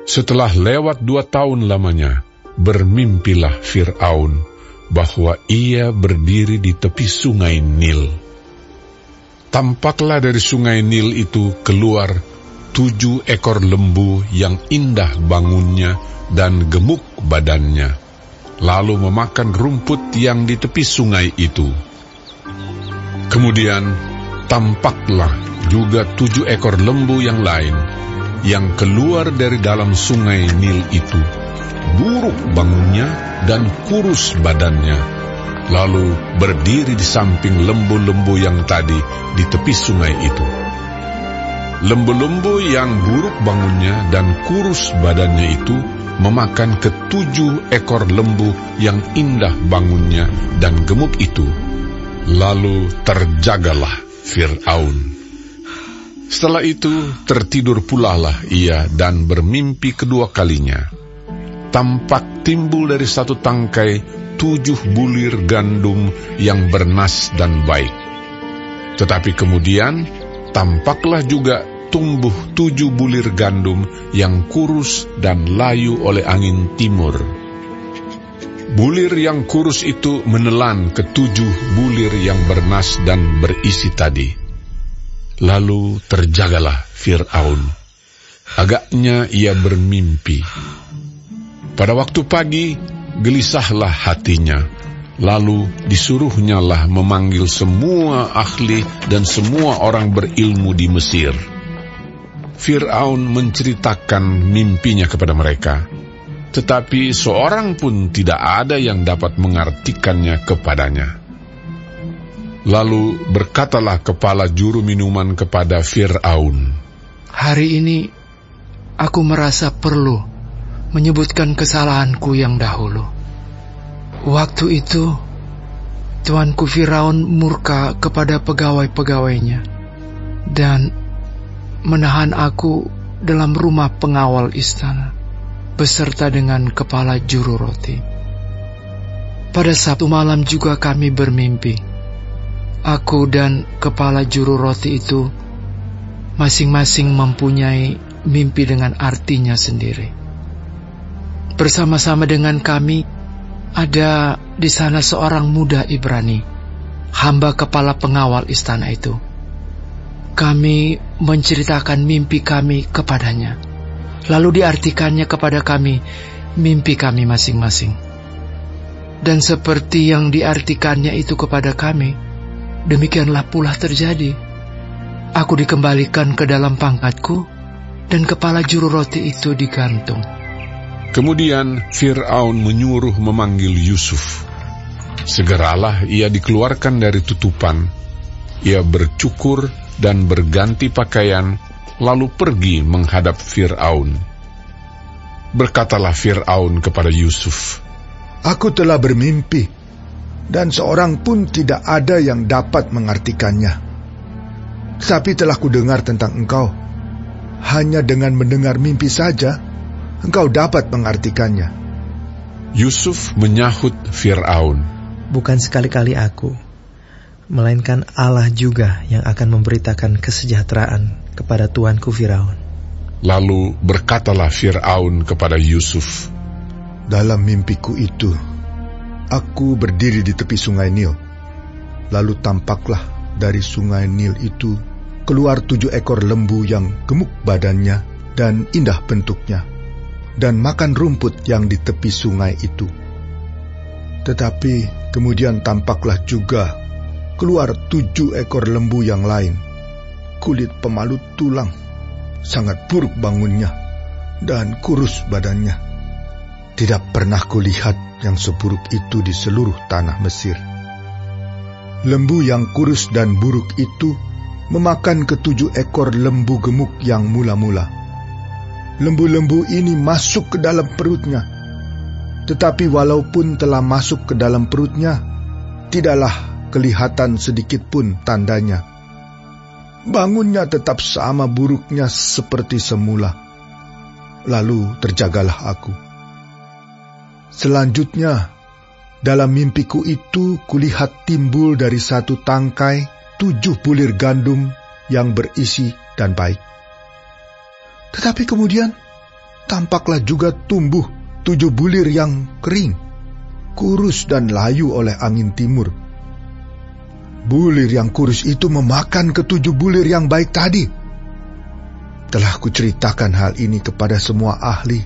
Setelah lewat 2 tahun lamanya, bermimpilah Fir'aun bahwa ia berdiri di tepi sungai Nil. Tampaklah dari sungai Nil itu keluar 7 ekor lembu yang indah bangunnya dan gemuk badannya, lalu memakan rumput yang di tepi sungai itu. Kemudian tampaklah juga 7 ekor lembu yang lain yang keluar dari dalam sungai Nil itu, buruk bangunnya dan kurus badannya, lalu berdiri di samping lembu-lembu yang tadi di tepi sungai itu. Lembu-lembu yang buruk bangunnya dan kurus badannya itu memakan ke-7 ekor lembu yang indah bangunnya dan gemuk itu. Lalu terjagalah Fir'aun. Setelah itu tertidur pulalah ia dan bermimpi kedua kalinya. Tampak timbul dari satu tangkai 7 bulir gandum yang bernas dan baik. Tetapi kemudian tampaklah juga tumbuh 7 bulir gandum yang kurus dan layu oleh angin timur. Bulir yang kurus itu menelan ke-7 bulir yang bernas dan berisi tadi. Lalu terjagalah Fir'aun. Agaknya ia bermimpi. Pada waktu pagi, gelisahlah hatinya. Lalu disuruhnyalah memanggil semua ahli dan semua orang berilmu di Mesir. Fir'aun menceritakan mimpinya kepada mereka, tetapi seorang pun tidak ada yang dapat mengartikannya kepadanya. Lalu berkatalah kepala juru minuman kepada Fir'aun, "Hari ini aku merasa perlu menyebutkan kesalahanku yang dahulu. Waktu itu tuanku Firaun murka kepada pegawai-pegawainya dan menahan aku dalam rumah pengawal istana beserta dengan kepala juru roti. Pada Sabtu malam juga kami bermimpi. Aku dan kepala juru roti itu masing-masing mempunyai mimpi dengan artinya sendiri. Bersama-sama dengan kami ada di sana seorang muda Ibrani, hamba kepala pengawal istana itu. Kami menceritakan mimpi kami kepadanya, lalu diartikannya kepada kami mimpi kami masing-masing. Dan seperti yang diartikannya itu kepada kami, demikianlah pula terjadi. Aku dikembalikan ke dalam pangkatku, dan kepala juru roti itu digantung." Kemudian Fir'aun menyuruh memanggil Yusuf. Segeralah ia dikeluarkan dari tutupan. Ia bercukur dan berganti pakaian, lalu pergi menghadap Fir'aun. Berkatalah Fir'aun kepada Yusuf, "Aku telah bermimpi, dan seorang pun tidak ada yang dapat mengartikannya. Tetapi telah kudengar tentang engkau. Hanya dengan mendengar mimpi saja, engkau dapat mengartikannya." Yusuf menyahut Fir'aun, "Bukan sekali-kali aku, melainkan Allah juga yang akan memberitakan kesejahteraan kepada tuanku Firaun." Lalu berkatalah Fir'aun kepada Yusuf, "Dalam mimpiku itu, aku berdiri di tepi sungai Nil. Lalu tampaklah dari sungai Nil itu keluar 7 ekor lembu yang gemuk badannya dan indah bentuknya, dan makan rumput yang di tepi sungai itu. Tetapi kemudian tampaklah juga keluar 7 ekor lembu yang lain, kulit pemalut tulang, sangat buruk bangunnya, dan kurus badannya. Tidak pernah kulihat yang seburuk itu di seluruh tanah Mesir. Lembu yang kurus dan buruk itu memakan ke-7 ekor lembu gemuk yang mula-mula. Lembu-lembu ini masuk ke dalam perutnya, tetapi walaupun telah masuk ke dalam perutnya, tidaklah kelihatan sedikit pun tandanya. Bangunnya tetap sama buruknya seperti semula. Lalu terjagalah aku. Selanjutnya, dalam mimpiku itu kulihat timbul dari satu tangkai 7 bulir gandum yang berisi dan baik. Tetapi kemudian tampaklah juga tumbuh 7 bulir yang kering, kurus dan layu oleh angin timur. Bulir yang kurus itu memakan ke-7 bulir yang baik tadi. Telah kuceritakan hal ini kepada semua ahli,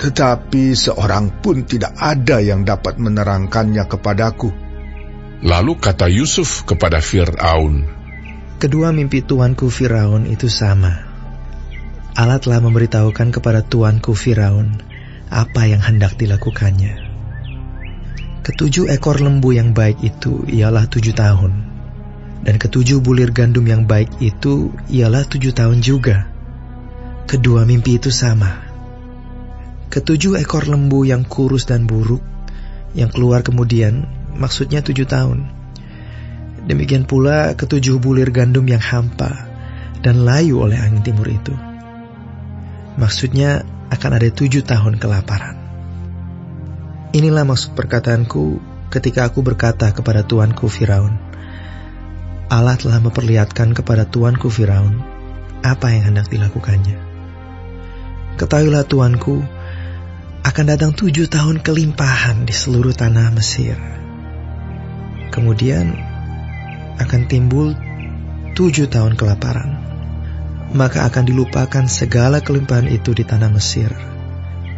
tetapi seorang pun tidak ada yang dapat menerangkannya kepadaku. Lalu kata Yusuf kepada Fir'aun, kedua mimpi tuanku Firaun itu sama. Allah telah memberitahukan kepada tuanku Firaun apa yang hendak dilakukannya. Ke-7 ekor lembu yang baik itu ialah 7 tahun, dan ke-7 bulir gandum yang baik itu ialah 7 tahun juga. Kedua mimpi itu sama. Ke-7 ekor lembu yang kurus dan buruk, yang keluar kemudian, maksudnya 7 tahun. Demikian pula ke-7 bulir gandum yang hampa dan layu oleh angin timur itu. Maksudnya akan ada 7 tahun kelaparan. Inilah maksud perkataanku ketika aku berkata kepada tuanku Firaun, Allah telah memperlihatkan kepada tuanku Firaun apa yang hendak dilakukannya. Ketahuilah tuanku, akan datang 7 tahun kelimpahan di seluruh tanah Mesir. Kemudian akan timbul 7 tahun kelaparan. Maka akan dilupakan segala kelimpahan itu di tanah Mesir,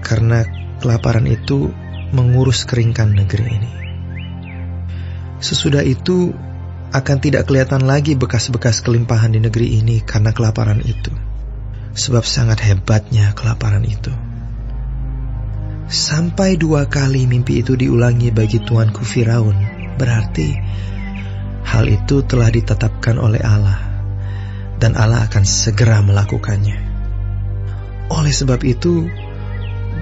karena kelaparan itu mengurus keringkan negeri ini. Sesudah itu akan tidak kelihatan lagi bekas-bekas kelimpahan di negeri ini karena kelaparan itu, sebab sangat hebatnya kelaparan itu. Sampai 2 kali mimpi itu diulangi bagi tuanku Firaun, berarti hal itu telah ditetapkan oleh Allah, dan Allah akan segera melakukannya. Oleh sebab itu,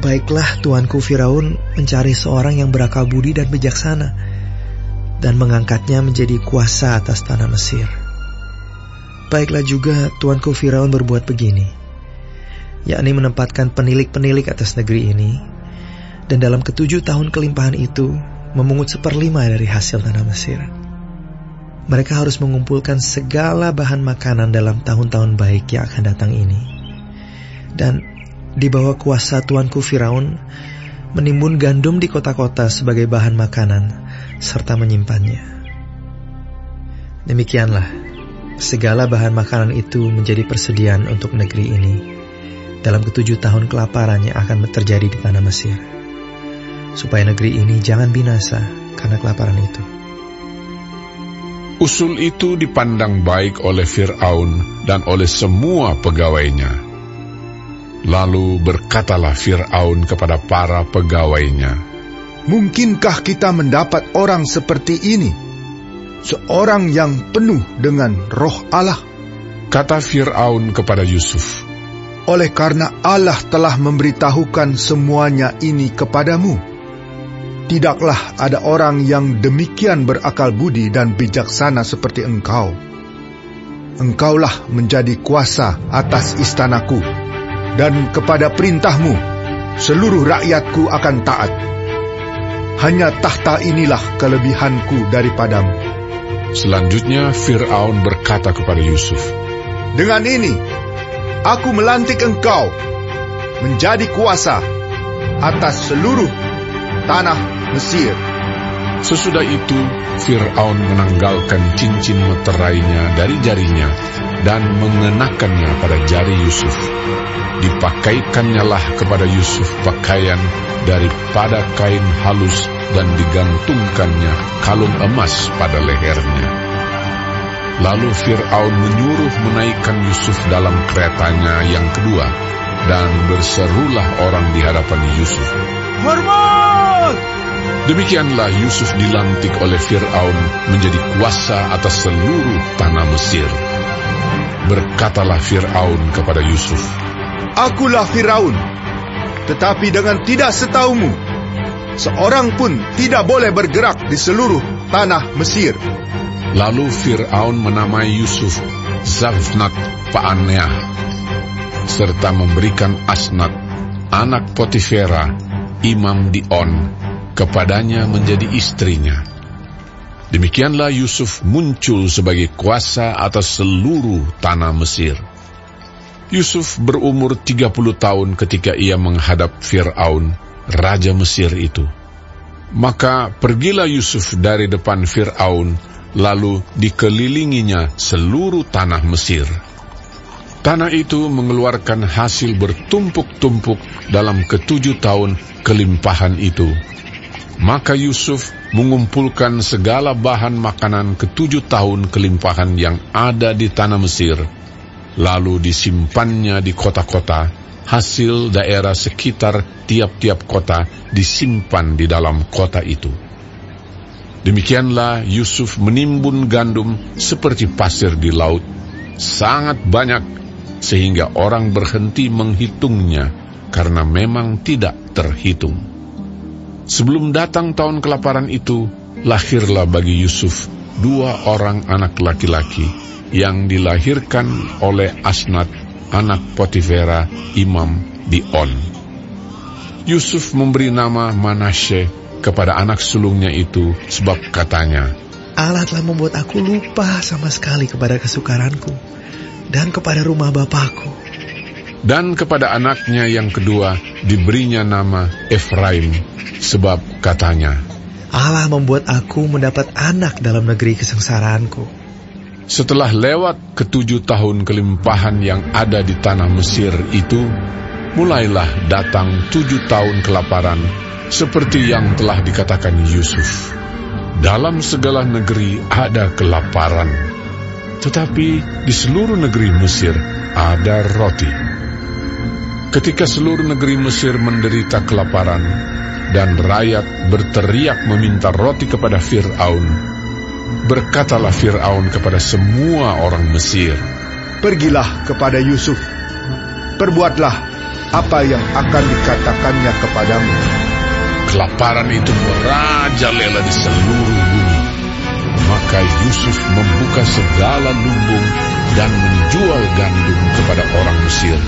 baiklah tuanku Firaun mencari seorang yang berakal budi dan bijaksana, dan mengangkatnya menjadi kuasa atas tanah Mesir. Baiklah juga tuanku Firaun berbuat begini, yakni menempatkan penilik-penilik atas negeri ini, dan dalam ke-7 tahun kelimpahan itu memungut 1/5 dari hasil tanah Mesir. Mereka harus mengumpulkan segala bahan makanan dalam tahun-tahun baik yang akan datang ini. Dan di bawah kuasa tuanku Firaun menimbun gandum di kota-kota sebagai bahan makanan serta menyimpannya. Demikianlah segala bahan makanan itu menjadi persediaan untuk negeri ini dalam ke-7 tahun kelaparan yang akan terjadi di tanah Mesir, supaya negeri ini jangan binasa karena kelaparan itu. Usul itu dipandang baik oleh Fir'aun dan oleh semua pegawainya. Lalu berkatalah Fir'aun kepada para pegawainya, mungkinkah kita mendapat orang seperti ini, seorang yang penuh dengan roh Allah? Kata Fir'aun kepada Yusuf, oleh karena Allah telah memberitahukan semuanya ini kepadamu, tidaklah ada orang yang demikian berakal budi dan bijaksana seperti engkau. Engkaulah menjadi kuasa atas istanaku, dan kepada perintahmu seluruh rakyatku akan taat. Hanya tahta inilah kelebihanku daripadamu. Selanjutnya Fir'aun berkata kepada Yusuf, dengan ini aku melantik engkau menjadi kuasa atas seluruh tanah Mesir. Sesudah itu Fir'aun menanggalkan cincin meterainya dari jarinya dan mengenakannya pada jari Yusuf. Dipakaikannya lah kepada Yusuf pakaian daripada kain halus dan digantungkannya kalung emas pada lehernya. Lalu Fir'aun menyuruh menaikkan Yusuf dalam keretanya yang kedua, dan berserulah orang di hadapan Yusuf, hormat! Demikianlah Yusuf dilantik oleh Fir'aun menjadi kuasa atas seluruh tanah Mesir. Berkatalah Fir'aun kepada Yusuf, akulah Firaun, tetapi dengan tidak setaumu, seorang pun tidak boleh bergerak di seluruh tanah Mesir. Lalu Fir'aun menamai Yusuf Zavnat Paaneah, serta memberikan Asnat, anak Potifera, imam di On, kepadanya menjadi istrinya. Demikianlah Yusuf muncul sebagai kuasa atas seluruh tanah Mesir. Yusuf berumur 30 tahun ketika ia menghadap Fir'aun, raja Mesir itu. Maka pergilah Yusuf dari depan Fir'aun, lalu dikelilinginya seluruh tanah Mesir. Tanah itu mengeluarkan hasil bertumpuk-tumpuk dalam ke-7 tahun kelimpahan itu. Maka Yusuf mengumpulkan segala bahan makanan ke-7 tahun kelimpahan yang ada di tanah Mesir, lalu disimpannya di kota-kota. Hasil daerah sekitar tiap-tiap kota disimpan di dalam kota itu. Demikianlah Yusuf menimbun gandum seperti pasir di laut, sangat banyak, sehingga orang berhenti menghitungnya, karena memang tidak terhitung. Sebelum datang tahun kelaparan itu, lahirlah bagi Yusuf 2 orang anak laki-laki yang dilahirkan oleh Asnat, anak Potifera, imam di On. Yusuf memberi nama Manasye kepada anak sulungnya itu, sebab katanya, Allah telah membuat aku lupa sama sekali kepada kesukaranku dan kepada rumah bapakku. Dan kepada anaknya yang kedua diberinya nama Efraim, sebab katanya, Allah membuat aku mendapat anak dalam negeri kesengsaraanku. Setelah lewat ke-7 tahun kelimpahan yang ada di tanah Mesir itu, mulailah datang 7 tahun kelaparan, seperti yang telah dikatakan Yusuf. Dalam segala negeri ada kelaparan, tetapi di seluruh negeri Mesir ada roti. Ketika seluruh negeri Mesir menderita kelaparan, dan rakyat berteriak meminta roti kepada Fir'aun, berkatalah Fir'aun kepada semua orang Mesir, "Pergilah kepada Yusuf, perbuatlah apa yang akan dikatakannya kepadamu." Kelaparan itu merajalela di seluruh bumi. Maka Yusuf membuka segala lumbung dan menjual gandum kepada orang Mesir,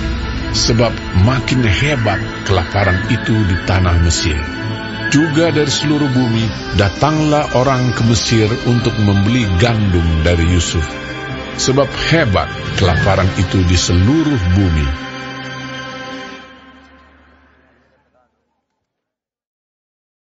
sebab makin hebat kelaparan itu di tanah Mesir. Juga dari seluruh bumi datanglah orang ke Mesir untuk membeli gandum dari Yusuf, sebab hebat kelaparan itu di seluruh bumi.